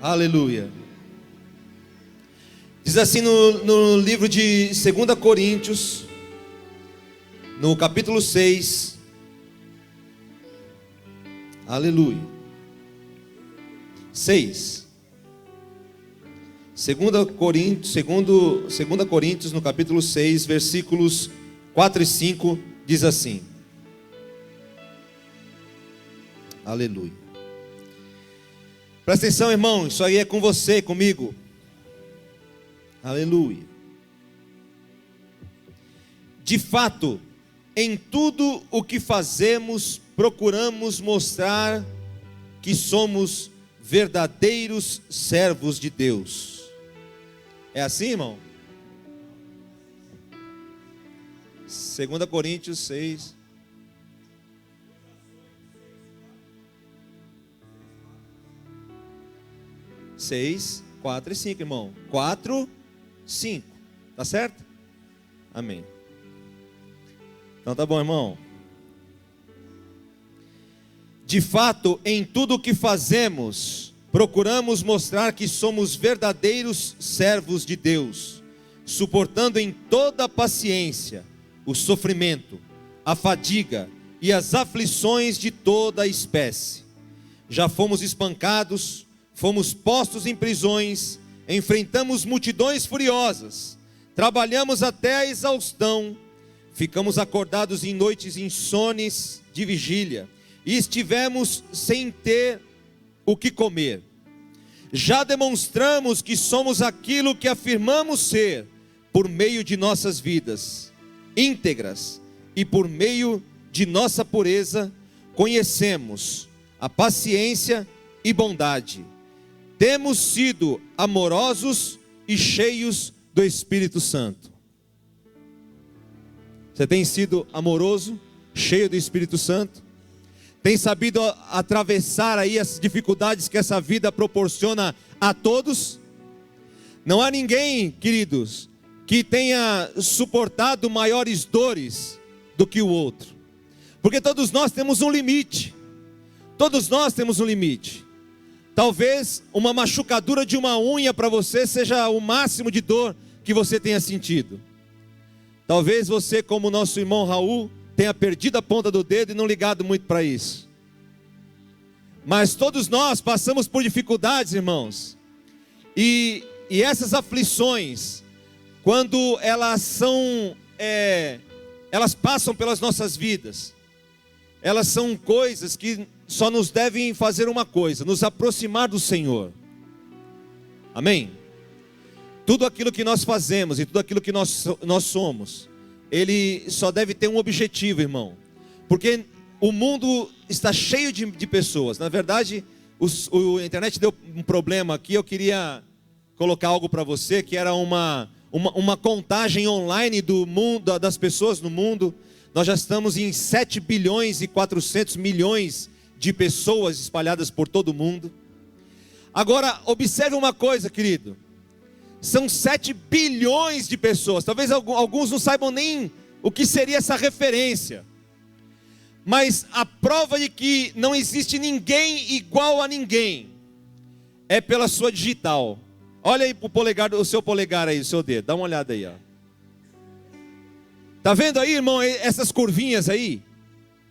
Aleluia. Diz assim no livro de 2 Coríntios, no capítulo 6. Aleluia. 6. 2 Coríntios, no capítulo 6, versículos 4 e 5, diz assim. Aleluia. Presta atenção, irmão, isso aí é com você, comigo. Aleluia. De fato, em tudo o que fazemos, procuramos mostrar que somos verdadeiros servos de Deus. É assim, irmão? 2 Coríntios 6. 6, 4 e 5, irmão. 4, 5. Tá certo? Amém. Então tá bom, irmão. De fato, em tudo o que fazemos, procuramos mostrar que somos verdadeiros servos de Deus, suportando em toda a paciência o sofrimento, a fadiga e as aflições de toda a espécie. Já fomos espancados, fomos postos em prisões, enfrentamos multidões furiosas, trabalhamos até a exaustão, ficamos acordados em noites insones de vigília, e estivemos sem ter o que comer. Já demonstramos que somos aquilo que afirmamos ser, por meio de nossas vidas íntegras, e por meio de nossa pureza, conhecemos a paciência e bondade. Temos sido amorosos e cheios do Espírito Santo. Você tem sido amoroso, cheio do Espírito Santo? Tem sabido atravessar aí as dificuldades que essa vida proporciona a todos? Não há ninguém, queridos, que tenha suportado maiores dores do que o outro. Porque todos nós temos um limite. Todos nós temos um limite. Talvez uma machucadura de uma unha para você seja o máximo de dor que você tenha sentido. Talvez você, como nosso irmão Raul, tenha perdido a ponta do dedo e não ligado muito para isso. Mas todos nós passamos por dificuldades, irmãos. E essas aflições, quando elas passam pelas nossas vidas, elas são coisas que só nos devem fazer uma coisa: nos aproximar do Senhor. Amém? Tudo aquilo que nós fazemos e tudo aquilo que nós somos, ele só deve ter um objetivo, irmão. Porque o mundo está cheio de pessoas. Na verdade, a internet deu um problema aqui. Eu queria colocar algo para você, que era uma contagem online do mundo, das pessoas no mundo. Nós já estamos em 7 bilhões e 400 milhões de pessoas espalhadas por todo o mundo. Agora, observe uma coisa, querido. São 7 bilhões de pessoas. Talvez alguns não saibam nem o que seria essa referência. Mas a prova de que não existe ninguém igual a ninguém é pela sua digital. Olha aí pro polegar, o seu polegar aí, o seu dedo. Dá uma olhada aí, ó. Tá vendo aí, irmão, essas curvinhas aí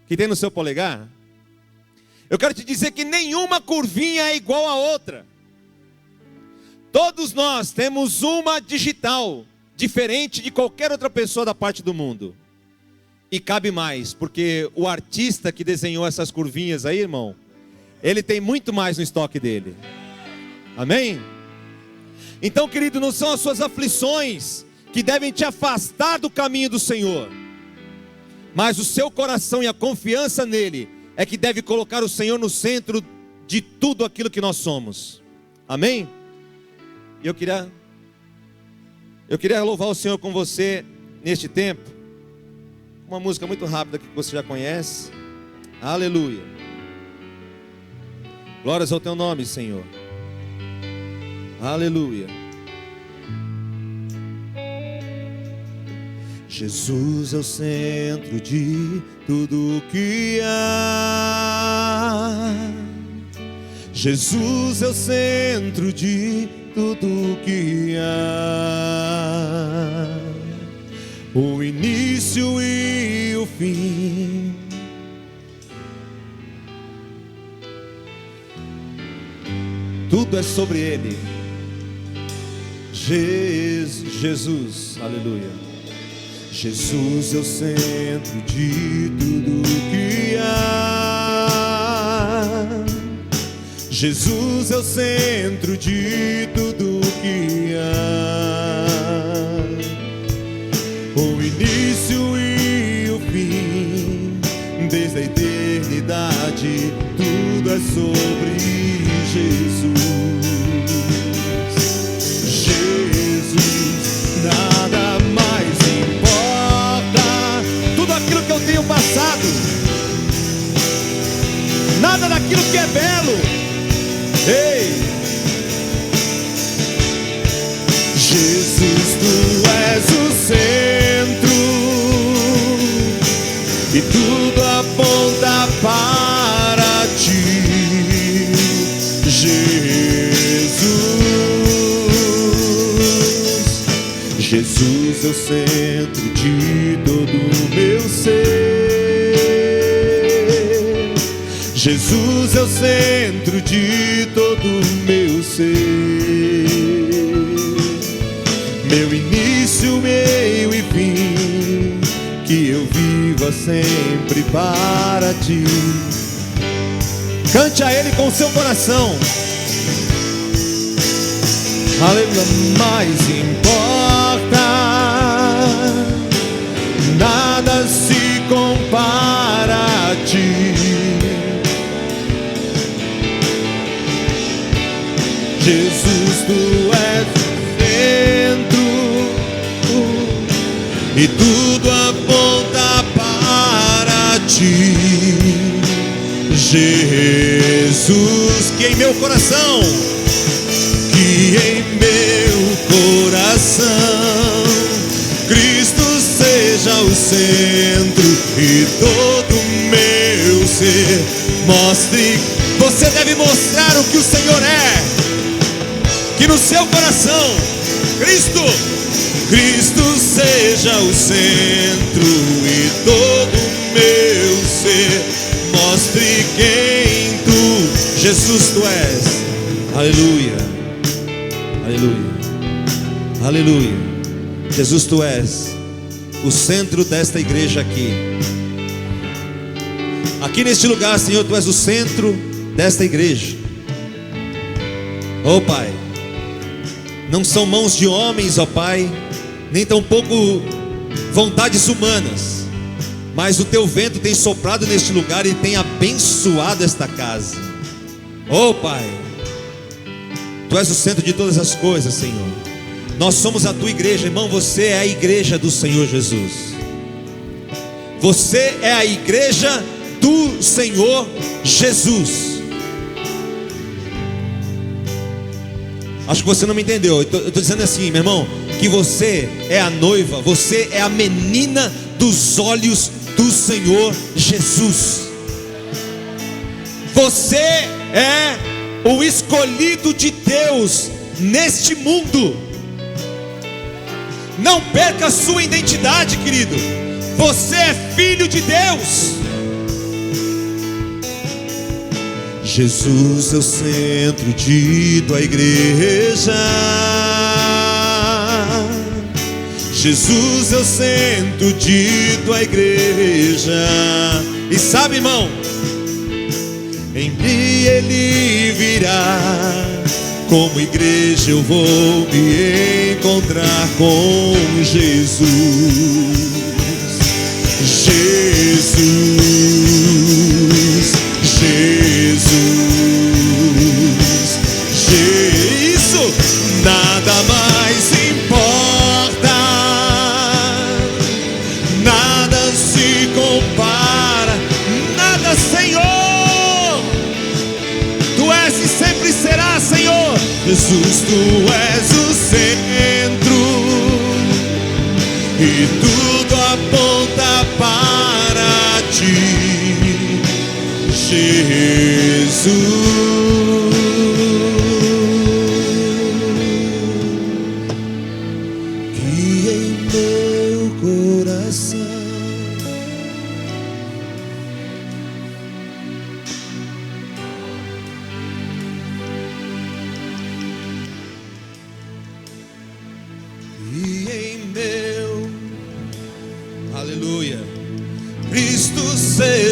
que tem no seu polegar? Eu quero te dizer que nenhuma curvinha é igual a outra. Todos nós temos uma digital diferente de qualquer outra pessoa da parte do mundo. E cabe mais, porque o artista que desenhou essas curvinhas aí, irmão, ele tem muito mais no estoque dele. Amém? Então, querido, não são as suas aflições que devem te afastar do caminho do Senhor, mas o seu coração e a confiança nele é que deve colocar o Senhor no centro de tudo aquilo que nós somos. Amém? E eu queria louvar o Senhor com você neste tempo. Uma música muito rápida que você já conhece. Aleluia. Glórias ao teu nome, Senhor. Aleluia. Jesus é o centro de tudo o que há. Jesus é o centro de tudo que há, o início e o fim. Tudo é sobre Ele. Jesus, aleluia. Jesus é o centro de tudo que há. Jesus é o centro de tudo que há, o início e o fim, desde a eternidade, tudo é sobre Jesus. Jesus, nada mais importa. Tudo aquilo que eu tenho passado, nada daquilo que é belo. Ei, Jesus, tu és o centro e tudo aponta para ti. Jesus é o centro de todo o meu ser. Jesus é o centro de todo o meu ser, meu início, meio e fim, que eu viva sempre para ti. Cante a Ele com o seu coração. Aleluia. Mais importa, nada se compara a ti. Jesus, tu és o centro e tudo aponta para ti. Jesus, que em meu coração, que em meu coração Cristo seja o centro e todo o meu ser mostre. Você deve mostrar o que o Senhor é. Que no seu coração Cristo seja o centro e todo o meu ser mostre quem tu, Jesus, tu és. Aleluia, aleluia, aleluia. Jesus, tu és o centro desta igreja aqui. Aqui neste lugar, Senhor, tu és o centro desta igreja. Oh Pai, não são mãos de homens, ó Pai, nem tampouco vontades humanas, mas o teu vento tem soprado neste lugar e tem abençoado esta casa. Oh Pai, tu és o centro de todas as coisas, Senhor. Nós somos a tua igreja, irmão. Você é a igreja do Senhor Jesus. Você é a igreja do Senhor Jesus. Acho que você não me entendeu. Eu estou dizendo assim, meu irmão, que você é a noiva, você é a menina dos olhos do Senhor Jesus. Você é o escolhido de Deus neste mundo. Não perca a sua identidade, querido. Você é filho de Deus. Jesus é o centro de tua igreja. Jesus é o centro de tua igreja. E sabe, irmão, em mim Ele virá. Como igreja eu vou me encontrar com Jesus. Jesus, isso, nada mais importa, nada se compara, nada, Senhor. Tu és e sempre serás, Senhor. Jesus, tu és o centro e tudo aponta para ti. Jesus,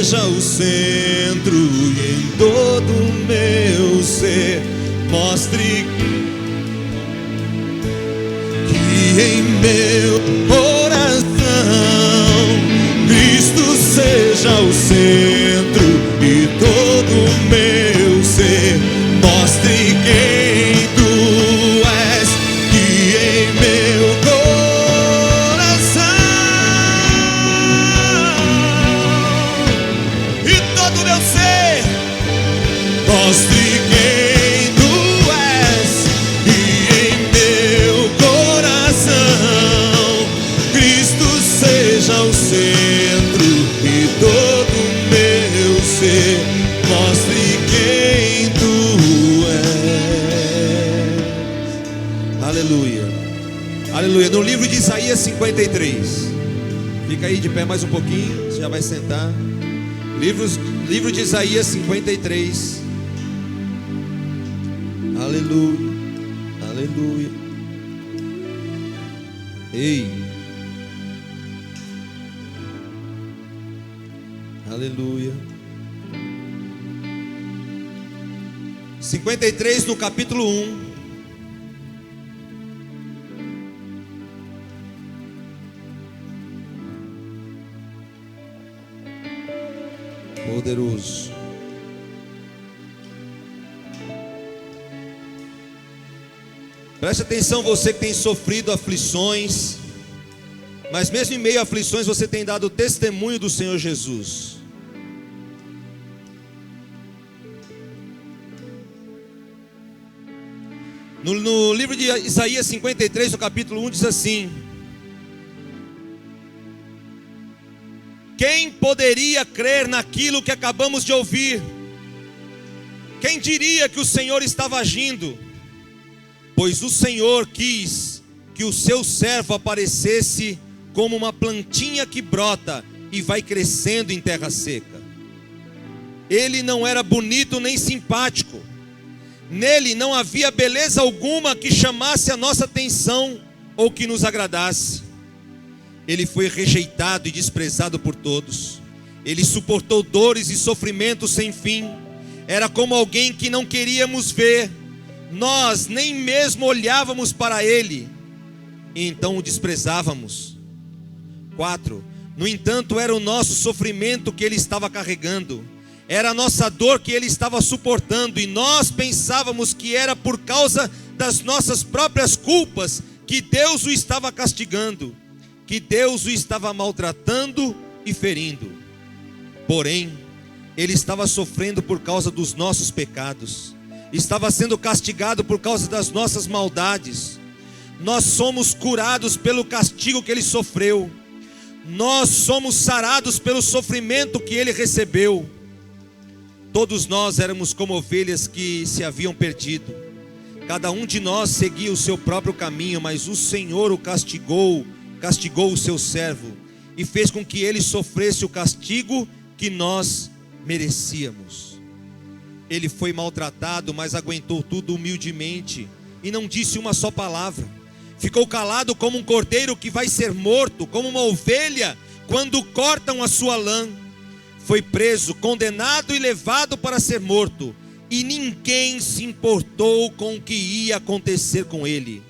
seja o centro e em todo o meu ser mostre que em meu coração Cristo seja o centro e todo o meu ser mostre quem tu és, que em meu coração e todo o meu ser mostre quem tu és, e em meu coração Cristo seja o centro e todo o meu ser mostre quem tu és. Aleluia, aleluia. No livro de Isaías 53, fica aí de pé mais um pouquinho, você já vai sentar. Livro de Isaías 53. Aleluia, aleluia. Ei, aleluia. 53 no capítulo 1. Poderoso. Preste atenção, você que tem sofrido aflições, mas mesmo em meio a aflições você tem dado testemunho do Senhor Jesus. No livro de Isaías 53, no capítulo 1, diz assim: quem poderia crer naquilo que acabamos de ouvir? Quem diria que o Senhor estava agindo? Pois o Senhor quis que o seu servo aparecesse como uma plantinha que brota e vai crescendo em terra seca. Ele não era bonito nem simpático. Nele não havia beleza alguma que chamasse a nossa atenção ou que nos agradasse. Ele foi rejeitado e desprezado por todos. Ele suportou dores e sofrimentos sem fim. Era como alguém que não queríamos ver. Nós nem mesmo olhávamos para ele, e então o desprezávamos. 4. No entanto, era o nosso sofrimento que ele estava carregando. Era a nossa dor que ele estava suportando. E nós pensávamos que era por causa das nossas próprias culpas que Deus o estava castigando, que Deus o estava maltratando e ferindo. Porém, ele estava sofrendo por causa dos nossos pecados, estava sendo castigado por causa das nossas maldades. Nós somos curados pelo castigo que ele sofreu. Nós somos sarados pelo sofrimento que ele recebeu. Todos nós éramos como ovelhas que se haviam perdido. Cada um de nós seguia o seu próprio caminho, mas o Senhor o castigou o seu servo e fez com que ele sofresse o castigo que nós merecíamos. Ele foi maltratado, mas aguentou tudo humildemente e não disse uma só palavra. Ficou calado como um cordeiro que vai ser morto, como uma ovelha quando cortam a sua lã. Foi preso, condenado e levado para ser morto, e ninguém se importou com o que ia acontecer com ele.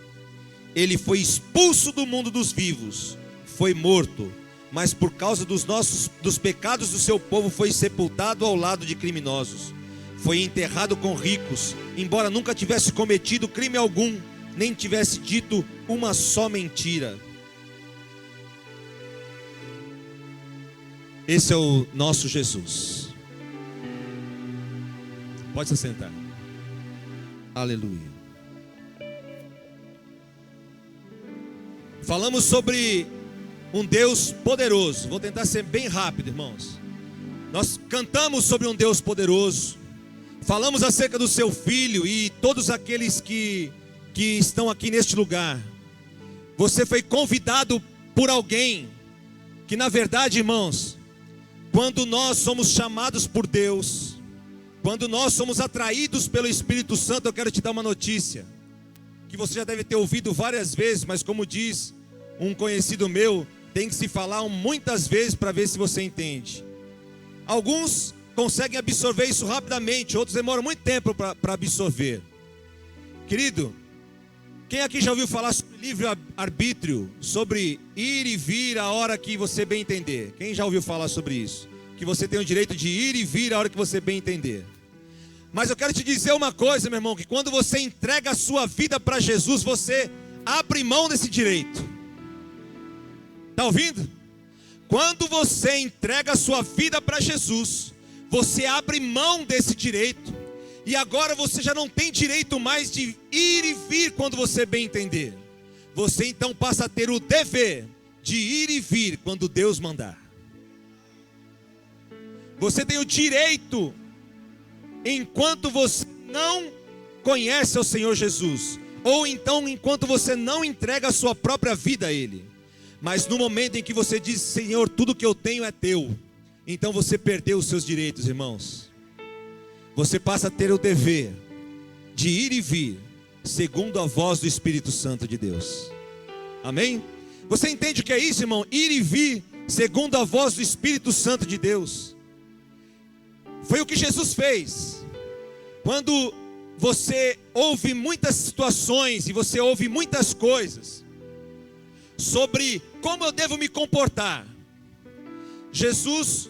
Ele foi expulso do mundo dos vivos, foi morto, mas por causa dos pecados do seu povo foi sepultado ao lado de criminosos. Foi enterrado com ricos, embora nunca tivesse cometido crime algum, nem tivesse dito uma só mentira. Esse é o nosso Jesus. Pode se sentar. Aleluia. Falamos sobre um Deus poderoso. Vou tentar ser bem rápido, irmãos. Nós cantamos sobre um Deus poderoso. Falamos acerca do seu Filho e todos aqueles que estão aqui neste lugar. Você foi convidado por alguém que, na verdade, irmãos, quando nós somos chamados por Deus, quando nós somos atraídos pelo Espírito Santo, eu quero te dar uma notícia que você já deve ter ouvido várias vezes, mas como diz um conhecido meu, tem que se falar muitas vezes para ver se você entende. Alguns conseguem absorver isso rapidamente, outros demoram muito tempo para absorver. Querido, quem aqui já ouviu falar sobre livre-arbítrio, sobre ir e vir a hora que você bem entender? Quem já ouviu falar sobre isso? Que você tem o direito de ir e vir a hora que você bem entender. Mas eu quero te dizer uma coisa, meu irmão, que quando você entrega a sua vida para Jesus, você abre mão desse direito. Está ouvindo? Quando você entrega a sua vida para Jesus, você abre mão desse direito. E agora você já não tem direito mais de ir e vir quando você bem entender. Você então passa a ter o dever de ir e vir quando Deus mandar. Você tem o direito, enquanto você não conhece o Senhor Jesus, ou então enquanto você não entrega a sua própria vida a Ele. Mas no momento em que você diz: Senhor, tudo que eu tenho é teu, então você perdeu os seus direitos, irmãos. Você passa a ter o dever de ir e vir segundo a voz do Espírito Santo de Deus. Amém? Você entende o que é isso, irmão? Ir e vir segundo a voz do Espírito Santo de Deus. Foi o que Jesus fez. Quando você ouve muitas situações e você ouve muitas coisas sobre como eu devo me comportar, Jesus,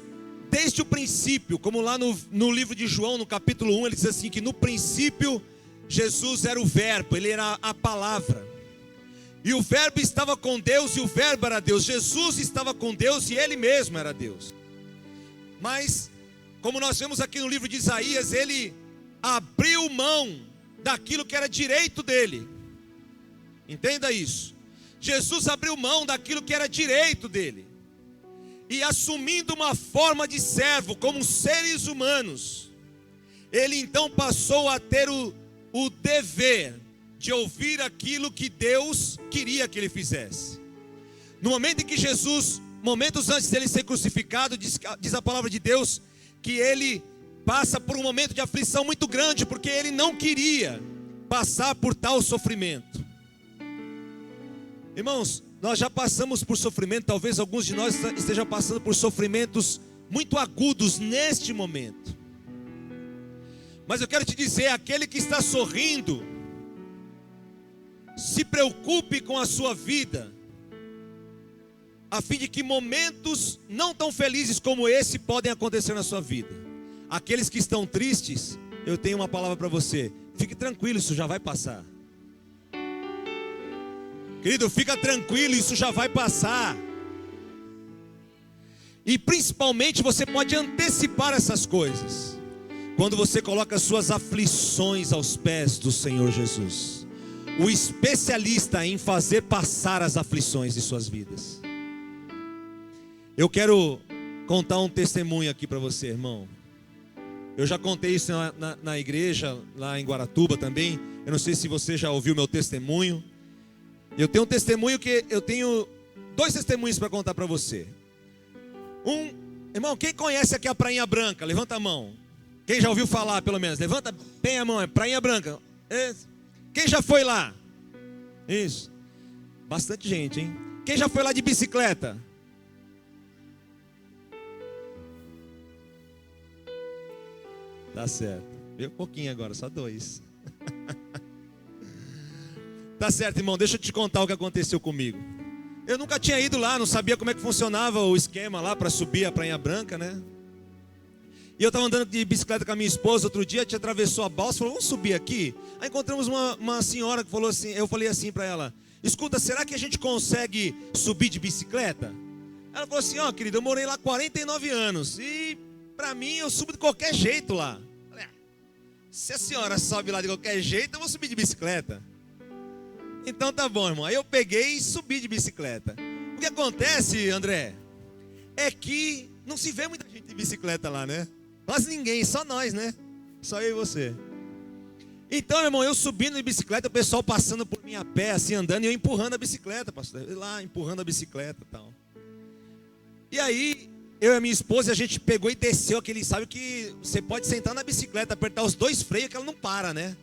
desde o princípio, como lá no livro de João, no capítulo 1, ele diz assim, que no princípio Jesus era o verbo, ele era a palavra, e o verbo estava com Deus, e o verbo era Deus. Jesus estava com Deus, e ele mesmo era Deus. Mas, como nós vemos aqui no livro de Isaías, ele abriu mão daquilo que era direito dele. Entenda isso. Jesus abriu mão daquilo que era direito dele, e assumindo uma forma de servo, como seres humanos, ele então passou a ter o dever de ouvir aquilo que Deus queria que ele fizesse. No momento em que Jesus, momentos antes dele ser crucificado, diz a palavra de Deus, que ele passa por um momento de aflição muito grande, porque ele não queria passar por tal sofrimento. Irmãos, nós já passamos por sofrimento, talvez alguns de nós estejam passando por sofrimentos muito agudos neste momento. Mas eu quero te dizer, aquele que está sorrindo, se preocupe com a sua vida, a fim de que momentos não tão felizes como esse podem acontecer na sua vida. Aqueles que estão tristes, eu tenho uma palavra para você: fique tranquilo, isso já vai passar. Querido, fica tranquilo, isso já vai passar. E principalmente você pode antecipar essas coisas quando você coloca as suas aflições aos pés do Senhor Jesus, o especialista em fazer passar as aflições de suas vidas. Eu quero contar um testemunho aqui para você, irmão. Eu já contei isso na igreja, lá em Guaratuba também. Eu não sei se você já ouviu meu testemunho. Eu tenho um testemunho eu tenho 2 testemunhos para contar para você. Irmão, quem conhece aqui a Prainha Branca? Levanta a mão. Quem já ouviu falar, pelo menos? Levanta bem a mão, é Prainha Branca. Quem já foi lá? Isso. Bastante gente, hein? Quem já foi lá de bicicleta? Tá certo. Veio um pouquinho agora, só 2. Tá certo, irmão, deixa eu te contar o que aconteceu comigo. Eu nunca tinha ido lá, não sabia como é que funcionava o esquema lá para subir a Prainha Branca, né? E eu estava andando de bicicleta com a minha esposa outro dia, a gente atravessou a balsa, falou: vamos subir aqui? Aí encontramos uma senhora que falou assim, eu falei assim para ela: escuta, será que a gente consegue subir de bicicleta? Ela falou assim: ó, querido, eu morei lá 49 anos e para mim eu subo de qualquer jeito lá. Eu falei: se a senhora sobe lá de qualquer jeito, eu vou subir de bicicleta. Então tá bom, irmão. Aí eu peguei e subi de bicicleta. O que acontece, André, é que não se vê muita gente de bicicleta lá, né? Quase ninguém, só nós, né? Só eu e você. Então, irmão, eu subindo de bicicleta, o pessoal passando por mim a pé, assim, andando, e eu empurrando a bicicleta, pastor. Eu lá, empurrando a bicicleta e tal. E aí, eu e a minha esposa, a gente pegou e desceu aquele, sabe que você pode sentar na bicicleta, apertar os 2 freios que ela não para, né?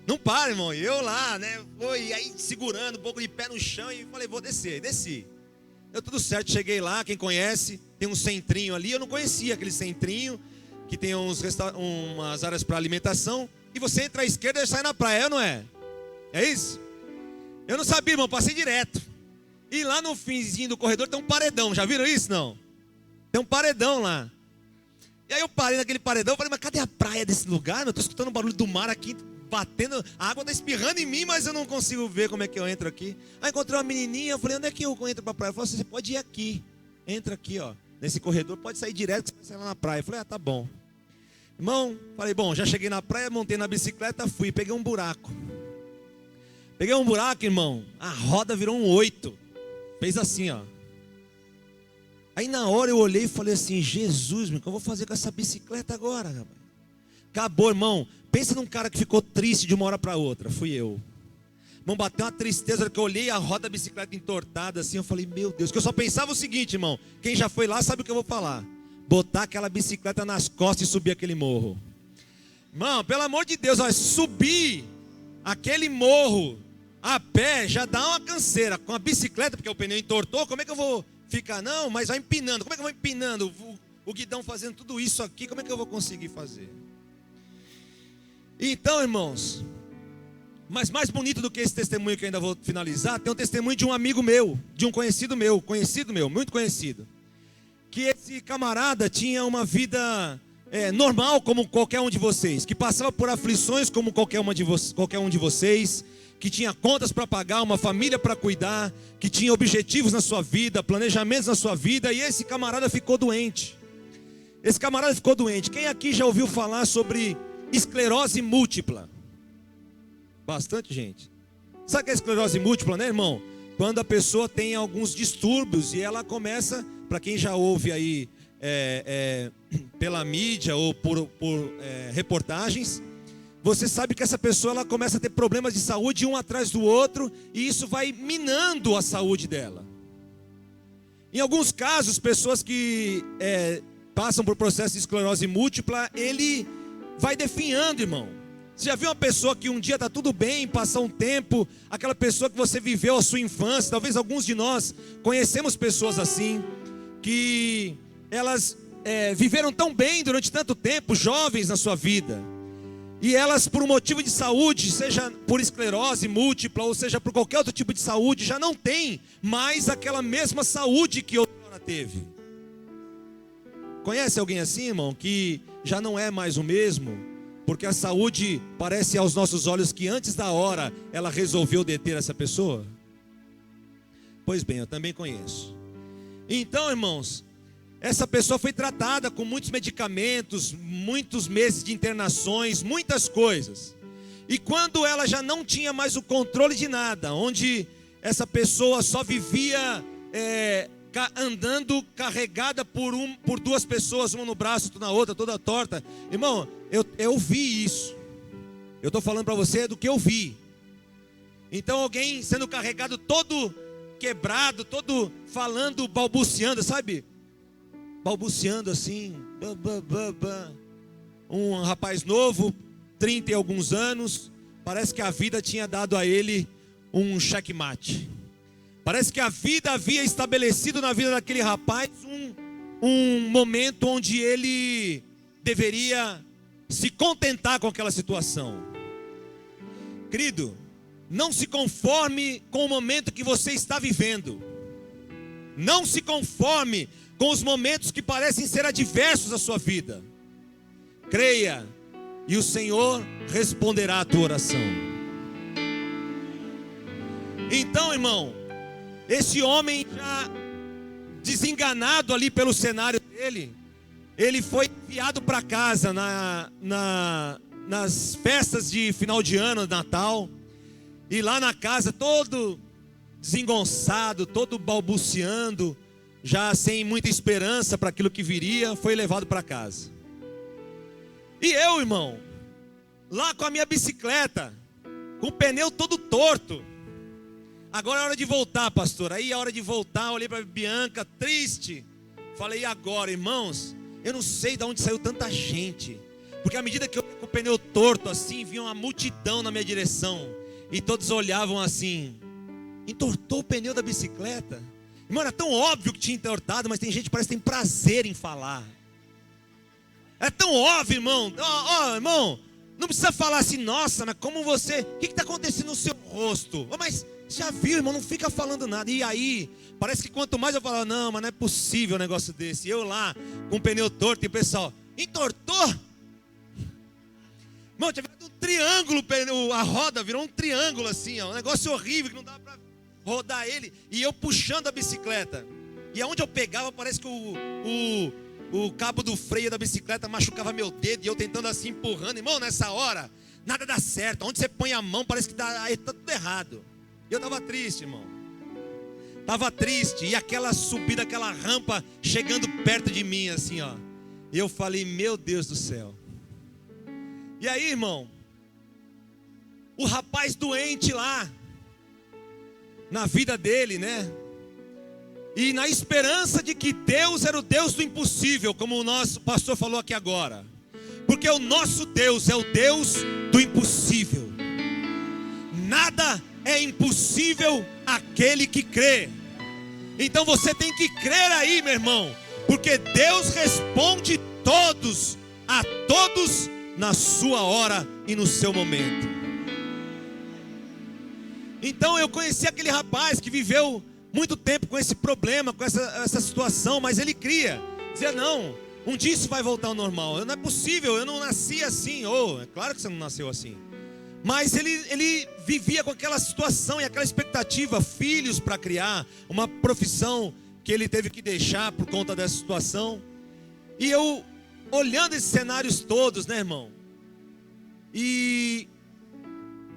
Não para, irmão. E eu lá, né? Foi aí segurando um pouco de pé no chão e falei: vou descer. Desci. Deu tudo certo. Cheguei lá, quem conhece, tem um centrinho ali, eu não conhecia aquele centrinho, que tem umas áreas para alimentação, e você entra à esquerda e sai na praia, não é? É isso? Eu não sabia, irmão, passei direto. E lá no finzinho do corredor tem um paredão, já viram isso, não? Tem um paredão lá. E aí eu parei naquele paredão, falei, mas cadê a praia desse lugar? Eu tô escutando o barulho do mar aqui, batendo, a água tá espirrando em mim, mas eu não consigo ver como é que eu entro aqui. Aí encontrei uma menininha, eu falei, onde é que eu entro pra praia? Ela falou assim, você pode ir aqui, entra aqui, ó, nesse corredor, pode sair direto, que você vai sair lá na praia. Eu falei, tá bom. Irmão, falei, bom, já cheguei na praia, montei na bicicleta, fui, peguei um buraco. Peguei um buraco, irmão, a roda virou um 8, fez assim, ó. Aí na hora eu olhei e falei assim, Jesus, o que eu vou fazer com essa bicicleta agora, rapaz? Acabou, irmão. Pensa num cara que ficou triste de uma hora para outra. Fui eu. Irmão, bateu uma tristeza, que eu olhei a roda da bicicleta entortada assim, eu falei, meu Deus, que eu só pensava o seguinte, irmão, quem já foi lá sabe o que eu vou falar. Botar aquela bicicleta nas costas e subir aquele morro. Irmão, pelo amor de Deus, ó, subir aquele morro a pé já dá uma canseira. Com a bicicleta, porque o pneu entortou, como é que eu vou ficar? Não, mas vai empinando. Como é que eu vou empinando? O guidão fazendo tudo isso aqui, como é que eu vou conseguir fazer? Então, irmãos, mas mais bonito do que esse testemunho que eu ainda vou finalizar, tem um testemunho de um amigo meu, de um conhecido meu, muito conhecido. Que esse camarada tinha uma vida normal como qualquer um de vocês, que passava por aflições como qualquer um de vocês, que tinha contas para pagar, uma família para cuidar, que tinha objetivos na sua vida, planejamentos na sua vida, e esse camarada ficou doente. Quem aqui já ouviu falar sobre esclerose múltipla? Bastante gente. Sabe o que é esclerose múltipla, né, irmão? Quando a pessoa tem alguns distúrbios e ela começa, para quem já ouve aí pela mídia ou por reportagens, você sabe que essa pessoa ela começa a ter problemas de saúde um atrás do outro, e isso vai minando a saúde dela. Em alguns casos, pessoas que passam por processo de esclerose múltipla, ele vai definhando, irmão. Você já viu uma pessoa que um dia está tudo bem, passar um tempo, aquela pessoa que você viveu a sua infância, talvez alguns de nós conhecemos pessoas assim, que elas viveram tão bem durante tanto tempo, jovens na sua vida, e elas por um motivo de saúde, seja por esclerose múltipla, ou seja por qualquer outro tipo de saúde, já não tem mais aquela mesma saúde que outrora teve. Conhece alguém assim, irmão, que já não é mais o mesmo? Porque a saúde parece aos nossos olhos que antes da hora ela resolveu deter essa pessoa? Pois bem, eu também conheço. Então, irmãos, essa pessoa foi tratada com muitos medicamentos, muitos meses de internações, muitas coisas. E quando ela já não tinha mais o controle de nada, onde essa pessoa só vivia andando carregada por duas pessoas, uma no braço, outra na outra, toda torta. Irmão, eu vi isso. Eu estou falando para você do que eu vi. Então alguém sendo carregado todo quebrado, todo falando, balbuciando, sabe? Balbuciando assim. Um rapaz novo, 30 e alguns anos, parece que a vida tinha dado a ele um checkmate. Parece que a vida havia estabelecido na vida daquele rapaz um momento onde ele deveria se contentar com aquela situação. Querido, não se conforme com o momento que você está vivendo. Não se conforme com os momentos que parecem ser adversos à sua vida. Creia, e o Senhor responderá a tua oração. Então, irmão, esse homem já desenganado ali pelo cenário dele, ele foi enviado para casa nas festas de final de ano, Natal, e lá na casa todo desengonçado, todo balbuciando, já sem muita esperança para aquilo que viria, foi levado para casa. E eu, irmão, lá com a minha bicicleta, com o pneu todo torto. Agora é hora de voltar, pastor. Aí é hora de voltar, olhei para Bianca, triste. Falei, e agora, irmãos? Eu não sei de onde saiu tanta gente. Porque à medida que eu ia com o pneu torto assim, vinha uma multidão na minha direção. E todos olhavam assim. Entortou o pneu da bicicleta? Irmão, era tão óbvio que tinha entortado, mas tem gente que parece que tem prazer em falar. É tão óbvio, irmão. Irmão, não precisa falar assim, nossa, mas como você... O que está acontecendo no seu rosto? Mas já viu, irmão, não fica falando nada. E aí, parece que quanto mais eu falo, não, mas não é possível um negócio desse. E eu lá, com o pneu torto, e o pessoal, entortou? Irmão, tinha virado um triângulo, a roda virou um triângulo assim, ó, um negócio horrível que não dava para rodar ele. E eu puxando a bicicleta. E aonde eu pegava, parece que o cabo do freio da bicicleta machucava meu dedo. E eu tentando assim, empurrando. Irmão, nessa hora, nada dá certo. Onde você põe a mão, parece que tá tudo errado. E eu estava triste, irmão. Estava triste. E aquela subida, aquela rampa chegando perto de mim, assim, ó. E eu falei, meu Deus do céu. E aí, irmão, o rapaz doente lá, na vida dele, né? E na esperança de que Deus era o Deus do impossível, como o nosso pastor falou aqui agora. Porque o nosso Deus é o Deus do impossível. Nada é impossível àquele que crê. Então você tem que crer aí, meu irmão. Porque Deus responde a todos na sua hora e no seu momento. Então eu conheci aquele rapaz que viveu muito tempo com esse problema, com essa situação, mas ele cria, dizia, não, um dia isso vai voltar ao normal. Não é possível, eu não nasci assim. É claro que você não nasceu assim. Mas ele vivia com aquela situação e aquela expectativa, filhos para criar, uma profissão que ele teve que deixar por conta dessa situação. E eu, olhando esses cenários todos, né, irmão? E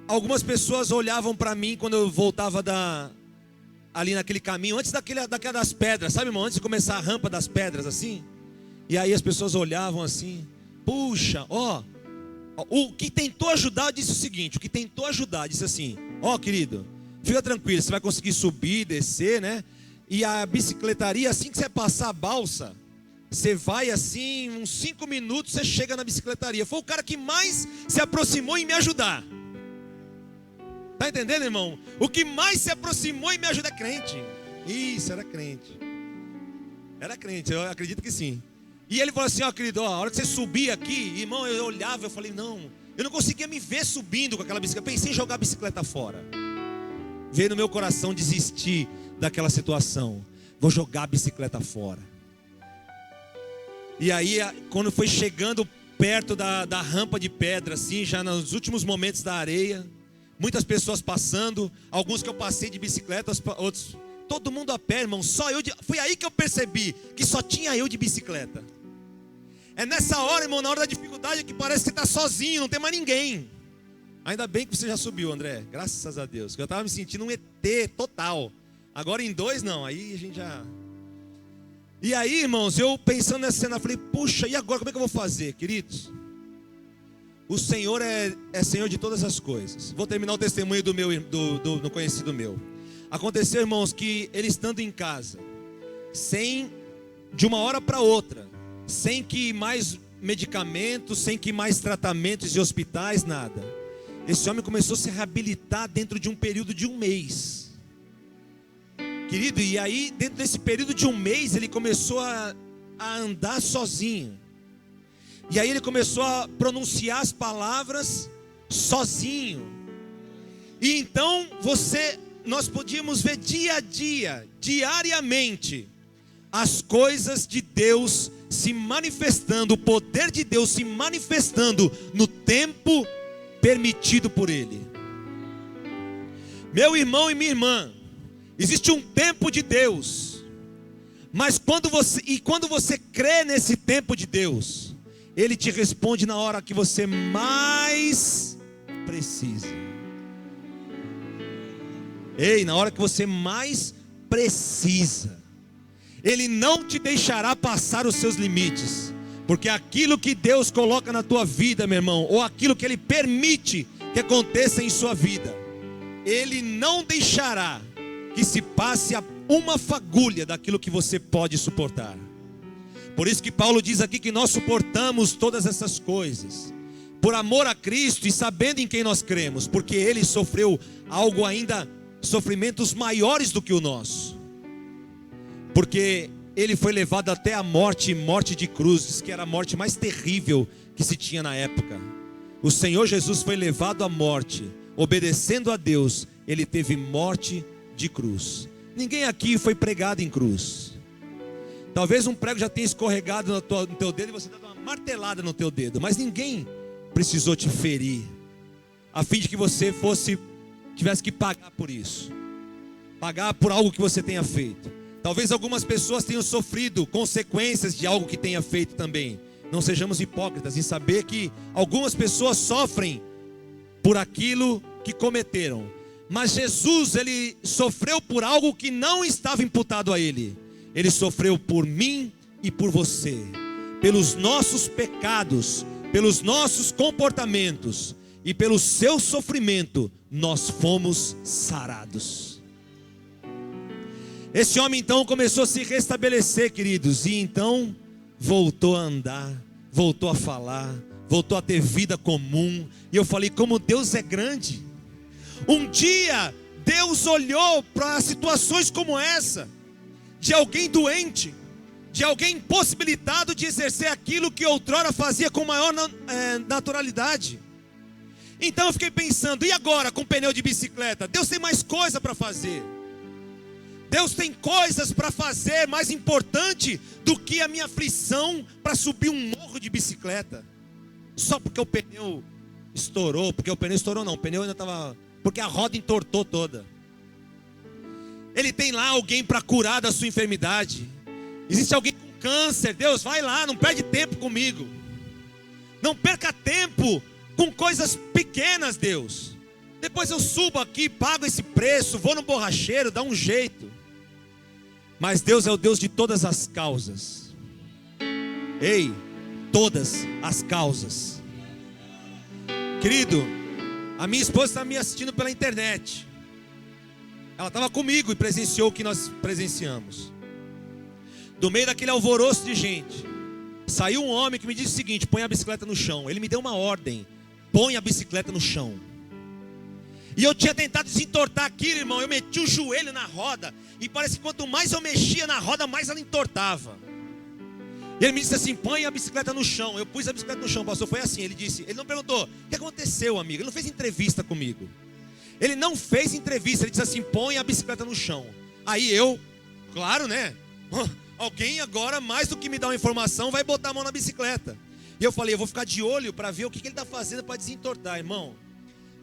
algumas pessoas olhavam para mim quando eu voltava ali naquele caminho, antes daquela das pedras, sabe, irmão? Antes de começar a rampa das pedras, assim. E aí as pessoas olhavam assim, puxa, o que tentou ajudar disse o seguinte, disse assim, querido, fica tranquilo, você vai conseguir subir, descer, né? E a bicicletaria, assim que você passar a balsa, você vai assim, uns 5 minutos, você chega na bicicletaria. Foi o cara que mais se aproximou em me ajudar. Tá entendendo, irmão? O que mais se aproximou em me ajudar é crente. Isso, era crente. Era crente, eu acredito que sim. E ele falou assim, querido, a hora que você subir aqui, irmão, eu olhava, eu falei, não, eu não conseguia me ver subindo com aquela bicicleta. Eu pensei em jogar a bicicleta fora. Veio no meu coração desistir daquela situação. Vou jogar a bicicleta fora. E aí, quando foi chegando perto da rampa de pedra, assim, já nos últimos momentos da areia, muitas pessoas passando, alguns que eu passei de bicicleta, outros, todo mundo a pé, irmão, só eu foi aí que eu percebi que só tinha eu de bicicleta. É nessa hora, irmão, na hora da dificuldade, que parece que você está sozinho, não tem mais ninguém. Ainda bem que você já subiu, André, graças a Deus, que eu estava me sentindo um ET total. Agora em 2 não, aí a gente já... E aí, irmãos, eu pensando nessa cena, falei, puxa, e agora como é que eu vou fazer, queridos? O Senhor é Senhor de todas as coisas. Vou terminar o testemunho do conhecido meu. Aconteceu, irmãos, que ele estando em casa, de uma hora para outra, sem que mais medicamentos, sem que mais tratamentos de hospitais, nada. Esse homem começou a se reabilitar dentro de um período de 1 mês. Querido, e aí dentro desse período de 1 mês, ele começou a andar sozinho. E aí ele começou a pronunciar as palavras sozinho. E então nós podíamos ver dia a dia, diariamente, as coisas de Deus se manifestando, o poder de Deus se manifestando no tempo permitido por Ele. Meu irmão e minha irmã, existe um tempo de Deus, mas quando você crê nesse tempo de Deus, Ele te responde na hora que você mais precisa. Na hora que você mais precisa. Ele não te deixará passar os seus limites, porque aquilo que Deus coloca na tua vida, meu irmão, ou aquilo que Ele permite que aconteça em sua vida, Ele não deixará que se passe uma fagulha daquilo que você pode suportar. Por isso que Paulo diz aqui que nós suportamos todas essas coisas, por amor a Cristo e sabendo em quem nós cremos, porque Ele sofreu sofrimentos maiores do que o nosso. porque ele foi levado até a morte, morte de cruz, diz que era a morte mais terrível que se tinha na época. O Senhor Jesus foi levado à morte, obedecendo a Deus, ele teve morte de cruz. Ninguém aqui foi pregado em cruz. Talvez um prego já tenha escorregado no teu dedo e você dá uma martelada no teu dedo, mas ninguém precisou te ferir, a fim de que você tivesse que pagar por isso, pagar por algo que você tenha feito. Talvez algumas pessoas tenham sofrido consequências de algo que tenha feito também. Não sejamos hipócritas em saber que algumas pessoas sofrem por aquilo que cometeram. Mas Jesus, ele sofreu por algo que não estava imputado a ele. Ele sofreu por mim e por você, pelos nossos pecados, pelos nossos comportamentos, e pelo seu sofrimento nós fomos sarados. Esse homem então começou a se restabelecer, queridos, e então voltou a andar, voltou a falar, voltou a ter vida comum. E eu falei, como Deus é grande. Um dia Deus olhou para situações como essa, de alguém doente, de alguém impossibilitado de exercer aquilo que outrora fazia com maior naturalidade. Então eu fiquei pensando, e agora com pneu de bicicleta? Deus tem mais coisa para fazer. Deus tem coisas para fazer mais importante do que a minha aflição para subir um morro de bicicleta. Só porque o pneu estourou, o pneu ainda estava, porque a roda entortou toda. Ele tem lá alguém para curar da sua enfermidade. Existe alguém com câncer, Deus vai lá, não perde tempo comigo. Não perca tempo com coisas pequenas, Deus. Depois eu subo aqui, pago esse preço, vou no borracheiro, dá um jeito. Mas Deus é o Deus de todas as causas. Ei, todas as causas. Querido, a minha esposa está me assistindo pela internet. Ela estava comigo e presenciou o que nós presenciamos. Do meio daquele alvoroço de gente, saiu um homem que me disse o seguinte: põe a bicicleta no chão. Ele me deu uma ordem: põe a bicicleta no chão. E eu tinha tentado desentortar aquilo, irmão. Eu meti o joelho na roda, e parece que quanto mais eu mexia na roda, mais ela entortava. E ele me disse assim: põe a bicicleta no chão. Eu pus a bicicleta no chão, pastor. Foi assim, ele disse. Ele não perguntou: o que aconteceu, amigo? Ele não fez entrevista comigo. Ele não fez entrevista, ele disse assim: põe a bicicleta no chão. Aí eu, claro, né? Alguém agora, mais do que me dar uma informação, vai botar a mão na bicicleta. E eu falei: eu vou ficar de olho para ver o que ele está fazendo para desentortar. Irmão,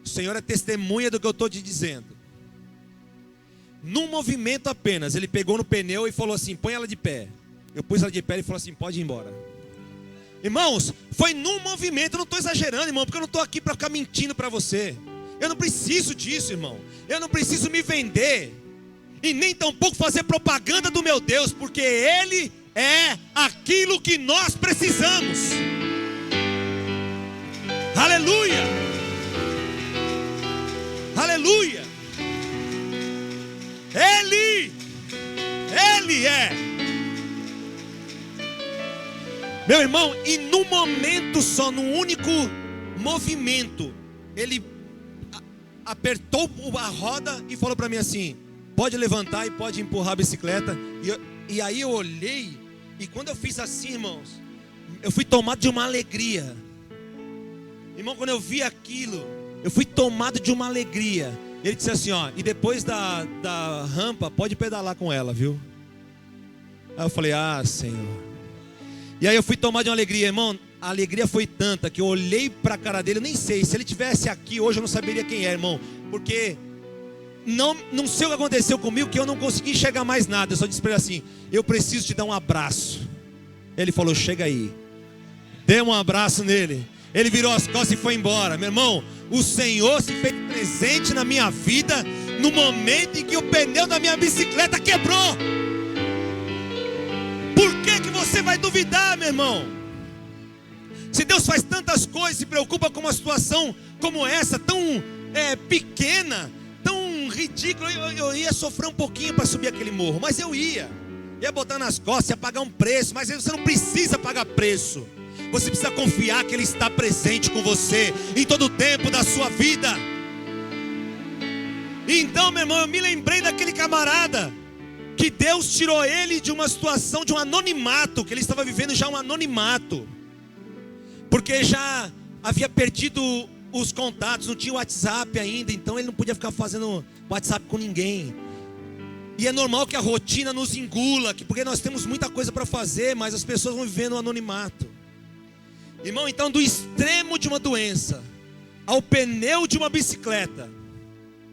o Senhor é testemunha do que eu estou te dizendo. Num movimento apenas, ele pegou no pneu e falou assim: põe ela de pé. Eu pus ela de pé e ele falou assim: pode ir embora. Irmãos, foi num movimento. Eu não estou exagerando, irmão, porque eu não estou aqui para ficar mentindo para você. Eu não preciso disso, irmão. Eu não preciso me vender, e nem tampouco fazer propaganda do meu Deus, porque Ele é aquilo que nós precisamos. Aleluia! Aleluia! Ele é. Meu irmão, e num momento só, num único movimento, ele apertou a roda e falou para mim assim: pode levantar e pode empurrar a bicicleta. E aí eu olhei, e quando eu fiz assim, irmãos, eu fui tomado de uma alegria. Irmão, quando eu vi aquilo, eu fui tomado de uma alegria. Ele disse assim: ó, e depois da rampa, pode pedalar com ela, viu? Aí eu falei: ah, Senhor. E aí eu fui tomado de uma alegria, irmão. A alegria foi tanta que eu olhei para a cara dele. Eu nem sei, se ele estivesse aqui hoje eu não saberia quem é, irmão. Porque não sei o que aconteceu comigo, que eu não consegui enxergar mais nada. Eu só disse para ele assim: eu preciso te dar um abraço. Ele falou: chega aí. Dei um abraço nele. Ele virou as costas e foi embora. Meu irmão, o Senhor se fez presente na minha vida no momento em que o pneu da minha bicicleta quebrou. Por que você vai duvidar, meu irmão? Se Deus faz tantas coisas, se preocupa com uma situação como essa, tão pequena, tão ridícula. Eu ia sofrer um pouquinho para subir aquele morro, mas eu ia botar nas costas, ia pagar um preço. Mas você não precisa pagar preço. Você precisa confiar que Ele está presente com você em todo o tempo da sua vida. Então, meu irmão, eu me lembrei daquele camarada que Deus tirou ele de uma situação, de um anonimato, que ele estava vivendo já um anonimato, porque já havia perdido os contatos, não tinha WhatsApp ainda, então ele não podia ficar fazendo WhatsApp com ninguém. E é normal que a rotina nos engula, porque nós temos muita coisa para fazer, mas as pessoas vão vivendo no anonimato. Irmão, então do extremo de uma doença ao pneu de uma bicicleta,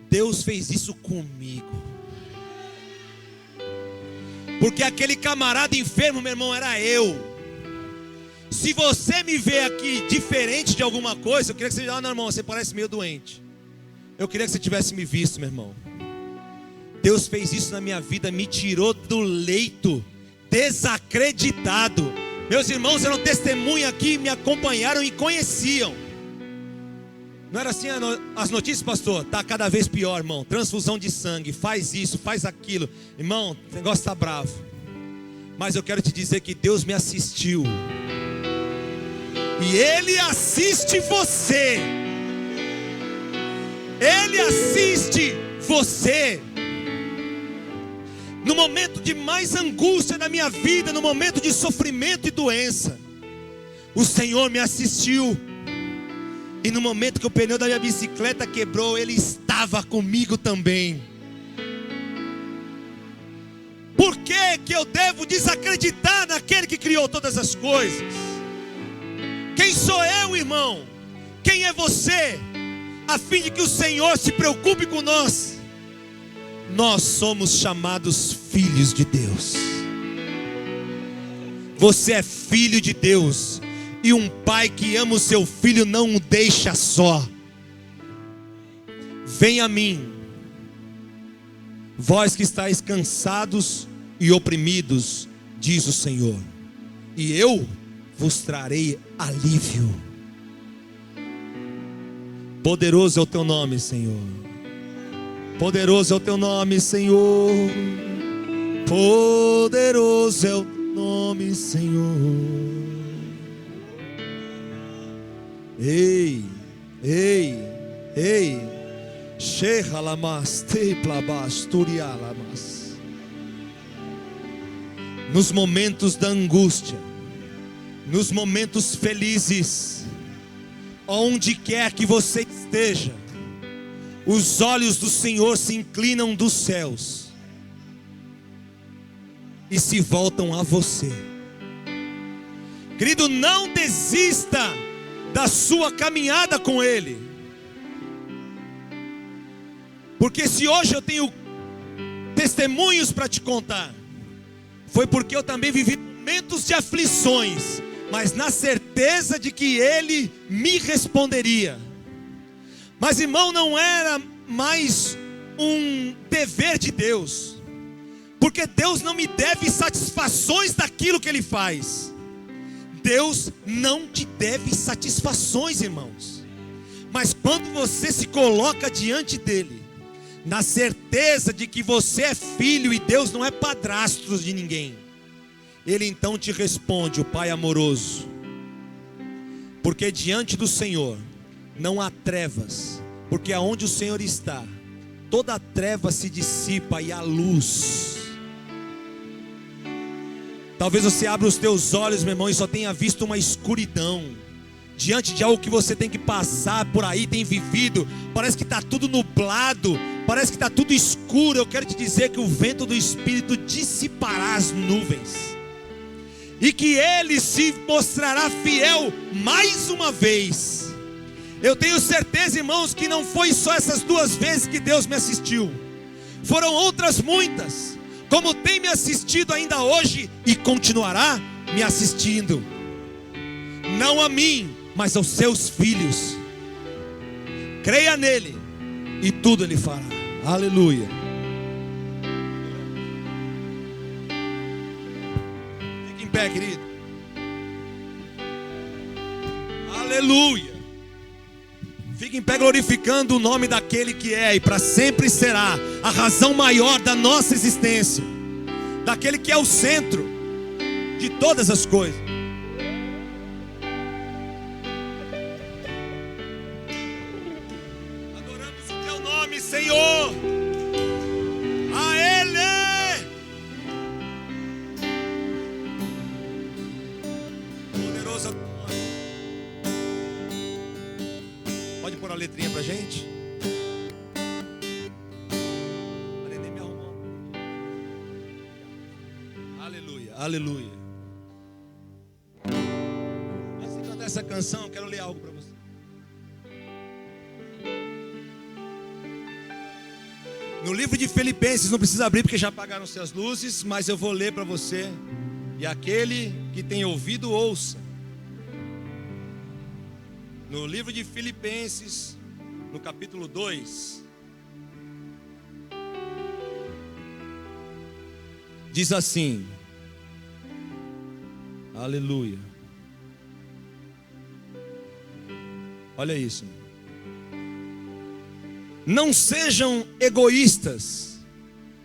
Deus fez isso comigo. Porque aquele camarada enfermo, meu irmão, era eu. Se você me vê aqui diferente de alguma coisa, eu queria que você diga: não, irmão, você parece meio doente. Eu queria que você tivesse me visto, meu irmão. Deus fez isso na minha vida, me tirou do leito, desacreditado. Meus irmãos eram testemunha aqui, me acompanharam e conheciam. Não era assim as notícias, pastor? Está cada vez pior, irmão. Transfusão de sangue, faz isso, faz aquilo. Irmão, o negócio está bravo. Mas eu quero te dizer que Deus me assistiu. E Ele assiste você. Ele assiste você. No momento de mais angústia da minha vida, no momento de sofrimento e doença, o Senhor me assistiu. E no momento que o pneu da minha bicicleta quebrou, Ele estava comigo também. Por que eu devo desacreditar naquele que criou todas as coisas? Quem sou eu, irmão? Quem é você? A fim de que o Senhor se preocupe com nós. Nós somos chamados filhos de Deus. Você é filho de Deus. E um pai que ama o seu filho não o deixa só. Venha a mim, vós que estáis cansados e oprimidos, diz o Senhor, e eu vos trarei alívio. Poderoso é o teu nome, Senhor. Poderoso é o teu nome, Senhor. Poderoso é o teu nome, Senhor. Ei, ei, ei. Nos momentos da angústia, nos momentos felizes, onde quer que você esteja, os olhos do Senhor se inclinam dos céus e se voltam a você. Querido, não desista da sua caminhada com Ele. Porque se hoje eu tenho testemunhos para te contar, foi porque eu também vivi momentos de aflições, mas na certeza de que Ele me responderia. Mas, irmão, não era mais um dever de Deus, porque Deus não me deve satisfações daquilo que Ele faz. Deus não te deve satisfações, irmãos. Mas quando você se coloca diante dEle, na certeza de que você é filho e Deus não é padrasto de ninguém, Ele então te responde, o Pai amoroso. Porque diante do Senhor não há trevas, porque aonde o Senhor está, toda treva se dissipa e há luz. Talvez você abra os teus olhos, meu irmão, e só tenha visto uma escuridão. Diante de algo que você tem que passar por aí, tem vivido, parece que está tudo nublado, parece que está tudo escuro. Eu quero te dizer que o vento do Espírito dissipará as nuvens, e que Ele se mostrará fiel mais uma vez. Eu tenho certeza, irmãos, que não foi só essas 2 vezes que Deus me assistiu, foram outras muitas, como tem me assistido ainda hoje e continuará me assistindo. Não a mim, mas aos seus filhos. Creia nele e tudo Ele fará. Aleluia. Fique em pé, querido. Aleluia. Fique em pé glorificando o nome daquele que é e para sempre será a razão maior da nossa existência, daquele que é o centro de todas as coisas. Adoramos o teu nome, Senhor. A Ele frente. Aleluia, aleluia. Antes de cantar essa canção, eu quero ler algo para você. No livro de Filipenses, não precisa abrir porque já apagaram-se as luzes, mas eu vou ler para você. E aquele que tem ouvido, ouça. No livro de Filipenses, no capítulo 2, diz assim, aleluia. Olha isso. Não sejam egoístas,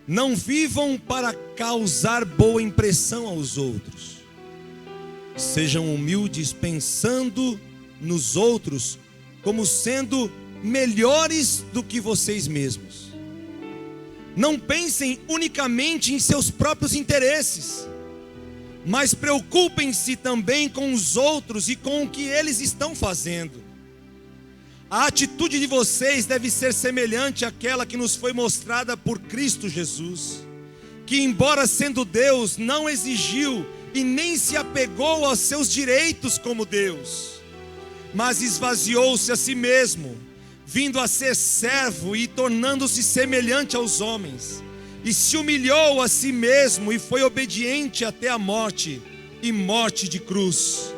não vivam para causar boa impressão aos outros. Sejam humildes, pensando nos outros como sendo melhores do que vocês mesmos. Não pensem unicamente em seus próprios interesses, mas preocupem-se também com os outros e com o que eles estão fazendo. A atitude de vocês deve ser semelhante àquela que nos foi mostrada por Cristo Jesus, que, embora sendo Deus, não exigiu e nem se apegou aos seus direitos como Deus, mas esvaziou-se a si mesmo, vindo a ser servo e tornando-se semelhante aos homens, e se humilhou a si mesmo e foi obediente até a morte, e morte de cruz.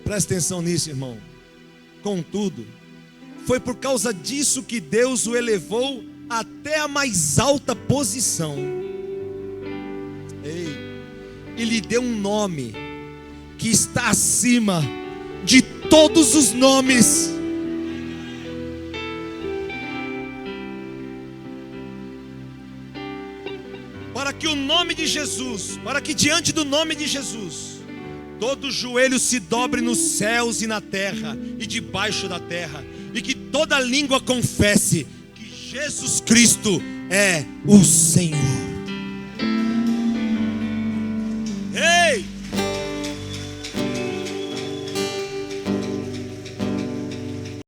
Presta atenção nisso, irmão. Contudo, foi por causa disso que Deus o elevou até a mais alta posição. E lhe deu um nome que está acima de todos os nomes. Para que o nome de Jesus, para que diante do nome de Jesus, todo joelho se dobre nos céus e na terra e debaixo da terra, e que toda língua confesse que Jesus Cristo é o Senhor.